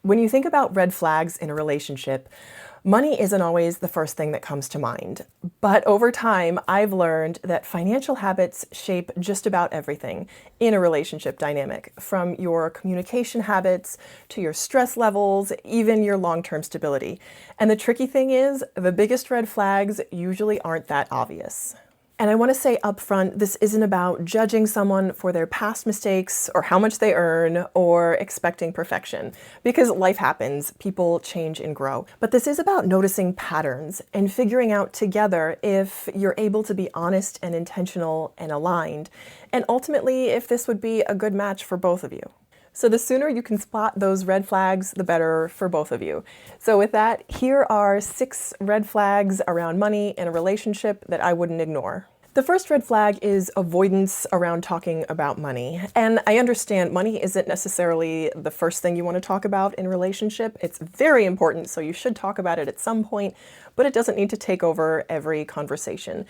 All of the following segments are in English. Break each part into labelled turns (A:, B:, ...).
A: When you think about red flags in a relationship, money isn't always the first thing that comes to mind. But over time, I've learned that financial habits shape just about everything in a relationship dynamic, from your communication habits to your stress levels, even your long-term stability. And the tricky thing is, the biggest red flags usually aren't that obvious. And I want to say up front, this isn't about judging someone for their past mistakes or how much they earn or expecting perfection, because life happens, people change and grow. But this is about noticing patterns and figuring out together if you're able to be honest and intentional and aligned, and ultimately if this would be a good match for both of you. So the sooner you can spot those red flags, the better for both of you. So with that, here are 6 red flags around money in a relationship that I wouldn't ignore. The first red flag is avoidance around talking about money. And I understand money isn't necessarily the first thing you want to talk about in a relationship. It's very important, so you should talk about it at some point, but it doesn't need to take over every conversation.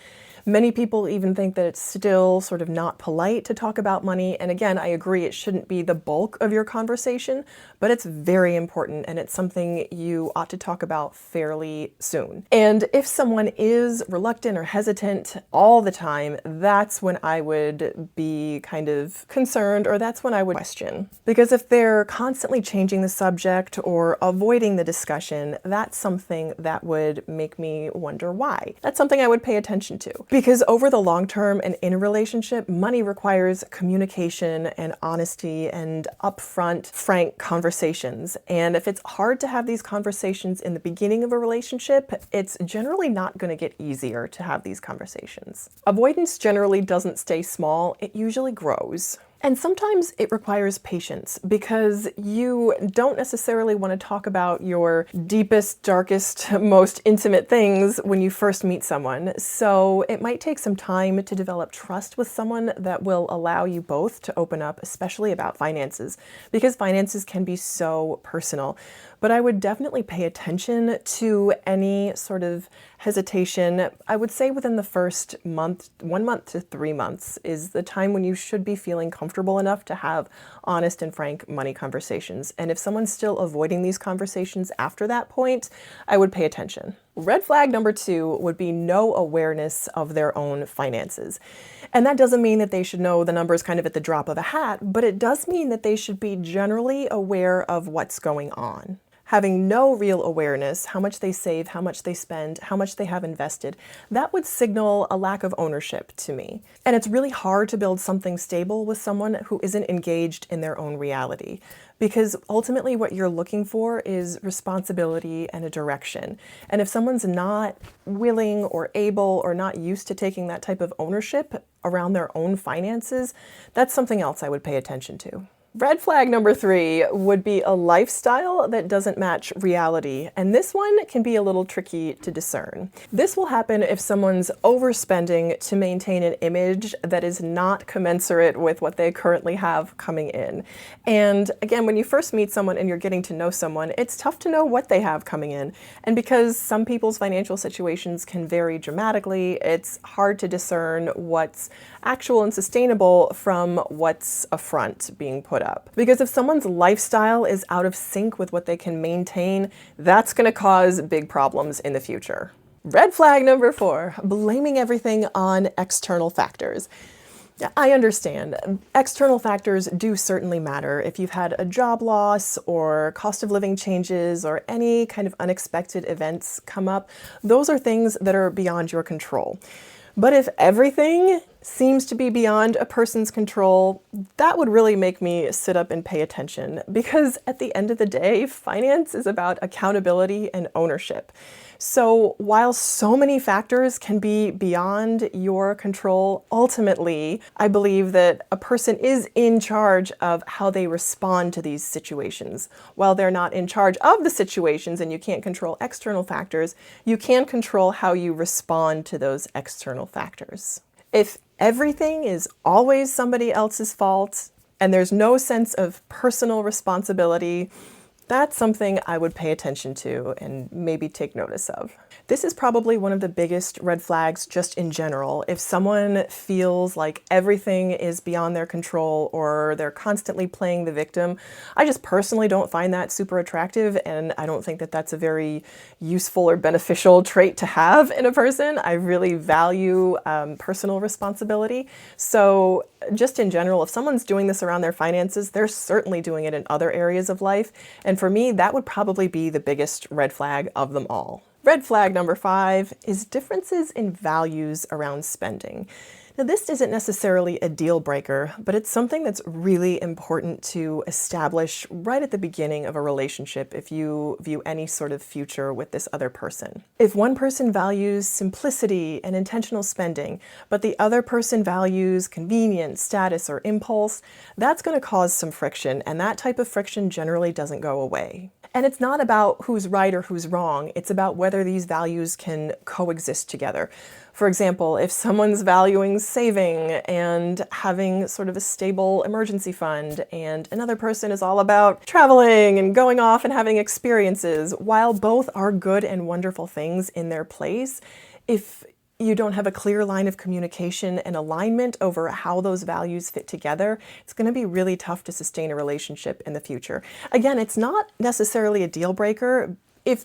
A: Many people even think that it's still sort of not polite to talk about money. And again, I agree, it shouldn't be the bulk of your conversation, but it's very important and it's something you ought to talk about fairly soon. And if someone is reluctant or hesitant all the time, that's when I would be kind of concerned, or that's when I would question. Because if they're constantly changing the subject or avoiding the discussion, that's something that would make me wonder why. That's something I would pay attention to. Because over the long term and in a relationship, money requires communication and honesty and upfront, frank conversations. And if it's hard to have these conversations in the beginning of a relationship, it's generally not going to get easier to have these conversations. Avoidance generally doesn't stay small, it usually grows. And sometimes it requires patience because you don't necessarily want to talk about your deepest, darkest, most intimate things when you first meet someone. So it might take some time to develop trust with someone that will allow you both to open up, especially about finances, because finances can be so personal. But I would definitely pay attention to any sort of hesitation. I would say within the first month, 1 month to 3 months is the time when you should be feeling comfortable enough to have honest and frank money conversations. And if someone's still avoiding these conversations after that point, I would pay attention. Red flag number 2 would be no awareness of their own finances. And that doesn't mean that they should know the numbers kind of at the drop of a hat, but it does mean that they should be generally aware of what's going on. Having no real awareness, how much they save, how much they spend, how much they have invested, that would signal a lack of ownership to me. And it's really hard to build something stable with someone who isn't engaged in their own reality. Because ultimately what you're looking for is responsibility and a direction. And if someone's not willing or able or not used to taking that type of ownership around their own finances, that's something else I would pay attention to. Red flag number 3 would be a lifestyle that doesn't match reality, and this one can be a little tricky to discern. This will happen if someone's overspending to maintain an image that is not commensurate with what they currently have coming in. And again, when you first meet someone and you're getting to know someone, it's tough to know what they have coming in. And because some people's financial situations can vary dramatically, it's hard to discern what's actual and sustainable from what's a front being put up. Because if someone's lifestyle is out of sync with what they can maintain, that's going to cause big problems in the future. Red flag number 4, blaming everything on external factors. I understand. External factors do certainly matter. If you've had a job loss or cost of living changes or any kind of unexpected events come up, those are things that are beyond your control. But if everything seems to be beyond a person's control, that would really make me sit up and pay attention, because at the end of the day, finance is about accountability and ownership. So while so many factors can be beyond your control, ultimately, I believe that a person is in charge of how they respond to these situations. While they're not in charge of the situations and you can't control external factors, you can control how you respond to those external factors. If everything is always somebody else's fault and there's no sense of personal responsibility, That's something I would pay attention to and maybe take notice of. This is probably one of the biggest red flags just in general. If someone feels like everything is beyond their control or they're constantly playing the victim, I just personally don't find that super attractive, and I don't think that that's a very useful or beneficial trait to have in a person. I really value personal responsibility. So just in general, if someone's doing this around their finances, they're certainly doing it in other areas of life. And for me, that would probably be the biggest red flag of them all. Red flag number 5 is differences in values around spending. Now, this isn't necessarily a deal breaker, but it's something that's really important to establish right at the beginning of a relationship if you view any sort of future with this other person. If one person values simplicity and intentional spending, but the other person values convenience, status, or impulse, that's going to cause some friction, and that type of friction generally doesn't go away. And it's not about who's right or who's wrong, it's about whether these values can coexist together. For example, if someone's valuing saving and having sort of a stable emergency fund, and another person is all about traveling and going off and having experiences, while both are good and wonderful things in their place, if you don't have a clear line of communication and alignment over how those values fit together, it's going to be really tough to sustain a relationship in the future. Again, it's not necessarily a deal breaker if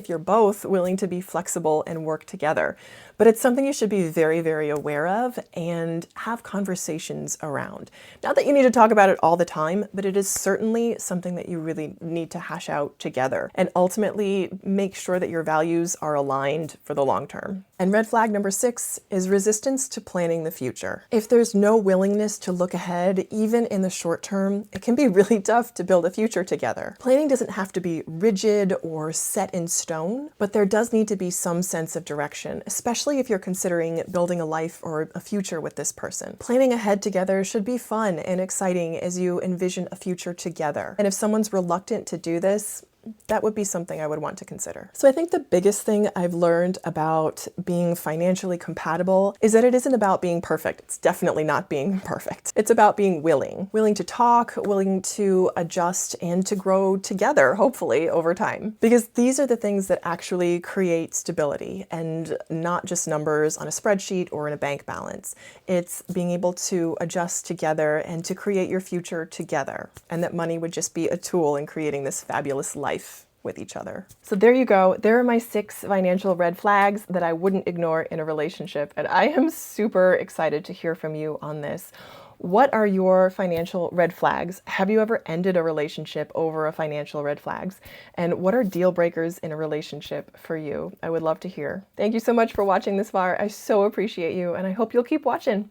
A: you're both willing to be flexible and work together. But it's something you should be very, very aware of and have conversations around. Not that you need to talk about it all the time, but it is certainly something that you really need to hash out together and ultimately make sure that your values are aligned for the long term. And red flag number 6 is resistance to planning the future. If there's no willingness to look ahead, even in the short term, it can be really tough to build a future together. Planning doesn't have to be rigid or set in stone, but there does need to be some sense of direction, especially if you're considering building a life or a future with this person. Planning ahead together should be fun and exciting as you envision a future together. And if someone's reluctant to do this, that would be something I would want to consider. So I think the biggest thing I've learned about being financially compatible is that it isn't about being perfect. It's definitely not being perfect. It's about being willing to talk, willing to adjust, and to grow together, hopefully, over time. Because these are the things that actually create stability and not just numbers on a spreadsheet or in a bank balance. It's being able to adjust together and to create your future together. And that money would just be a tool in creating this fabulous life with each other. So there you go. There are my 6 financial red flags that I wouldn't ignore in a relationship. And I am super excited to hear from you on this. What are your financial red flags? Have you ever ended a relationship over a financial red flags? And what are deal breakers in a relationship for you? I would love to hear. Thank you so much for watching this far. I so appreciate you, and I hope you'll keep watching.